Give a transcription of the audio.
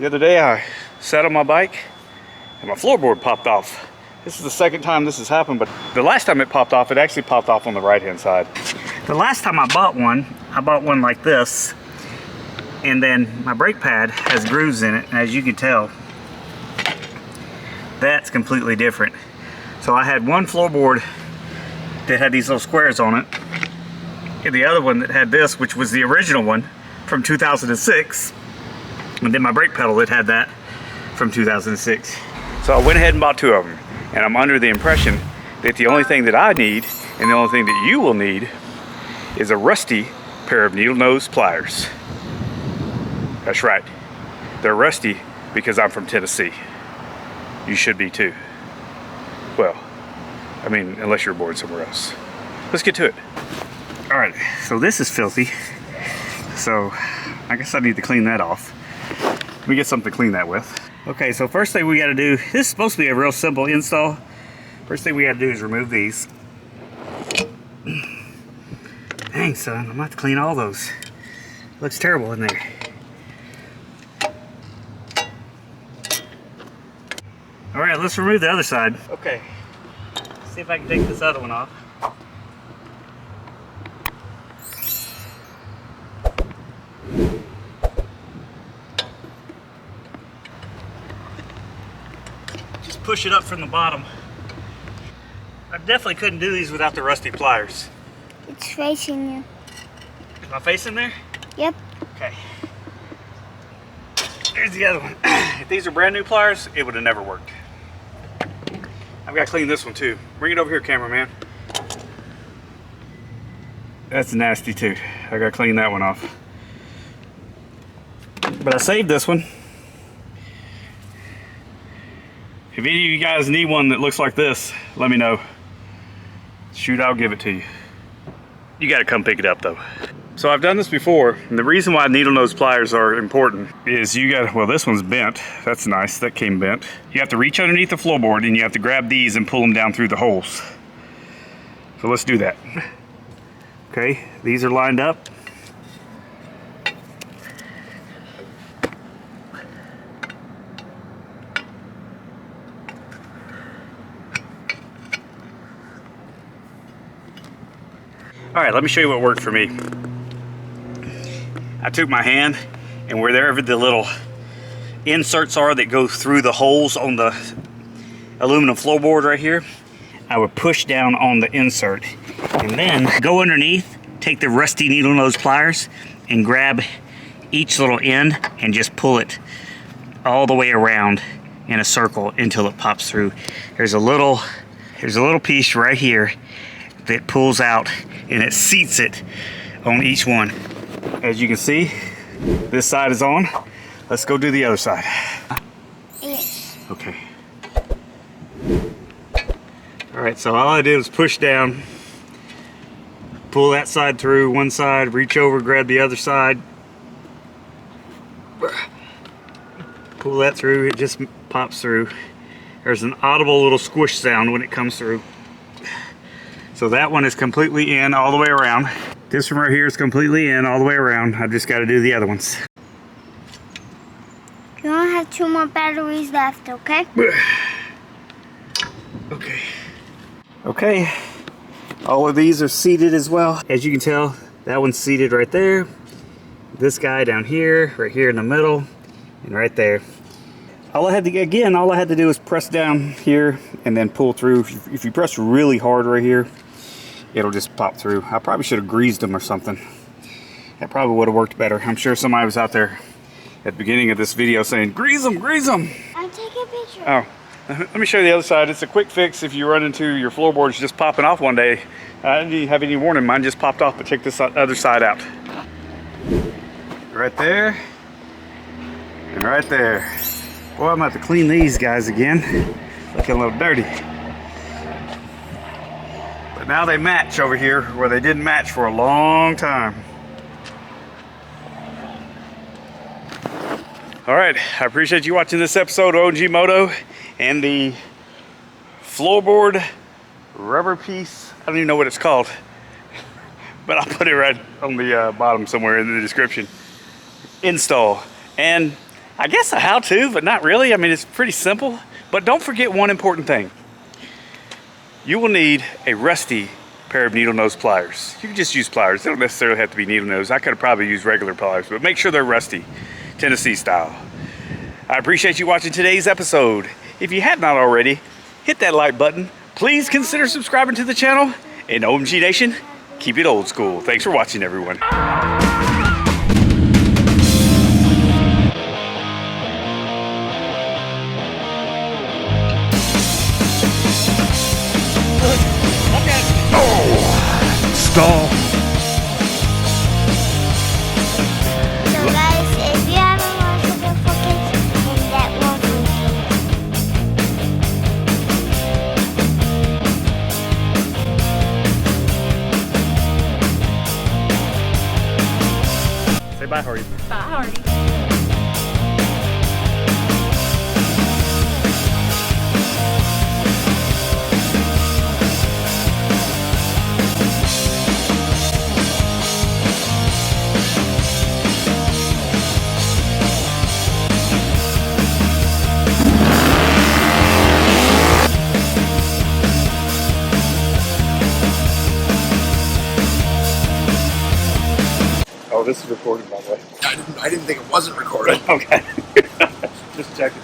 other day I sat on my bike and my floorboard popped off. This is the second time this has happened, but the last time it popped off, it actually popped off on the right hand side. The last time I bought one like this, and then my brake pad has grooves in it, and as you can tell, that's completely different. So I had one floorboard that had these little squares on it, and the other one that had this, which was the original one from 2006, and then my brake pedal that had that from 2006. So I went ahead and bought two of them, and I'm under the impression that the only thing that I need, and the only thing that you will need, is a rusty pair of needle nose pliers. That's right, they're rusty because I'm from Tennessee. You should be too. Well, I mean, unless you're bored somewhere else. Let's get to it. All right, so this is filthy. So I guess I need to clean that off. Let me get something to clean that with. Okay, so first thing we gotta do, this is supposed to be a real simple install. First thing we gotta do is remove these. Dang, son, I'm gonna have to clean all those. Looks terrible in there. All right, let's remove the other side. Okay, let's see if I can take this other one off. Just push it up from the bottom. I definitely couldn't do these without the rusty pliers. It's facing you. Is my face in there? Yep. Okay. There's the other one. If these are brand new pliers, it would have never worked. I've got to clean this one too. Bring it over here, cameraman. That's nasty too. I got to clean that one off. But I saved this one. If any of you guys need one that looks like this, let me know. Shoot, I'll give it to you. You got to come pick it up though. So I've done this before, and the reason why needle nose pliers are important is you got, well, this one's bent. That's nice, that came bent. You have to reach underneath the floorboard and you have to grab these and pull them down through the holes. So let's do that. Okay, these are lined up. All right, let me show you what worked for me. I took my hand, and wherever the little inserts are that go through the holes on the aluminum floorboard right here, I would push down on the insert and then go underneath, take the rusty needle nose pliers and grab each little end and just pull it all the way around in a circle until it pops through. There's a little piece right here that pulls out and it seats it on each one. As you can see, this side is on. Let's go do the other side. Yes. Okay. All right, so all I did was push down, pull that side through, one side, reach over, grab the other side, pull that through, it just pops through. There's an audible little squish sound when it comes through. So that one is completely in all the way around. This one right here is completely in all the way around. I've just got to do the other ones. You only have 2 more batteries left, okay? Okay. Okay. All of these are seated as well. As you can tell, that one's seated right there. This guy down here, right here in the middle, and right there. All I had to do was press down here and then pull through. If you press really hard right here, it'll just pop through. I probably should have greased them or something. That probably would have worked better. I'm sure somebody was out there at the beginning of this video saying, grease them, grease them. I'll take a picture. Oh, let me show you the other side. It's a quick fix if you run into your floorboards just popping off one day. I didn't have any warning. Mine just popped off, but check this other side out. Right there, and right there. Boy, I'm gonna have to clean these guys again. Looking a little dirty. But now they match over here where they didn't match for a long time. All right, I appreciate you watching this episode of OMG MOTO and the floorboard rubber piece. I don't even know what it's called, but I'll put it right on the bottom somewhere in the description. Install. And I guess a how-to, but not really. I mean, it's pretty simple. But don't forget one important thing. You will need a rusty pair of needle nose pliers. You can just use pliers. They don't necessarily have to be needle nose. I could have probably used regular pliers, but make sure they're rusty, Tennessee style. I appreciate you watching today's episode. If you have not already, hit that like button. Please consider subscribing to the channel. And OMG Nation, keep it old school. Thanks for watching, everyone. Stall. So guys, if you haven't watched it before, then that won't Say bye, Hardy. Bye, Hardy. Oh, this is recorded, by the way. I didn't think it wasn't recorded. Okay. Just checking.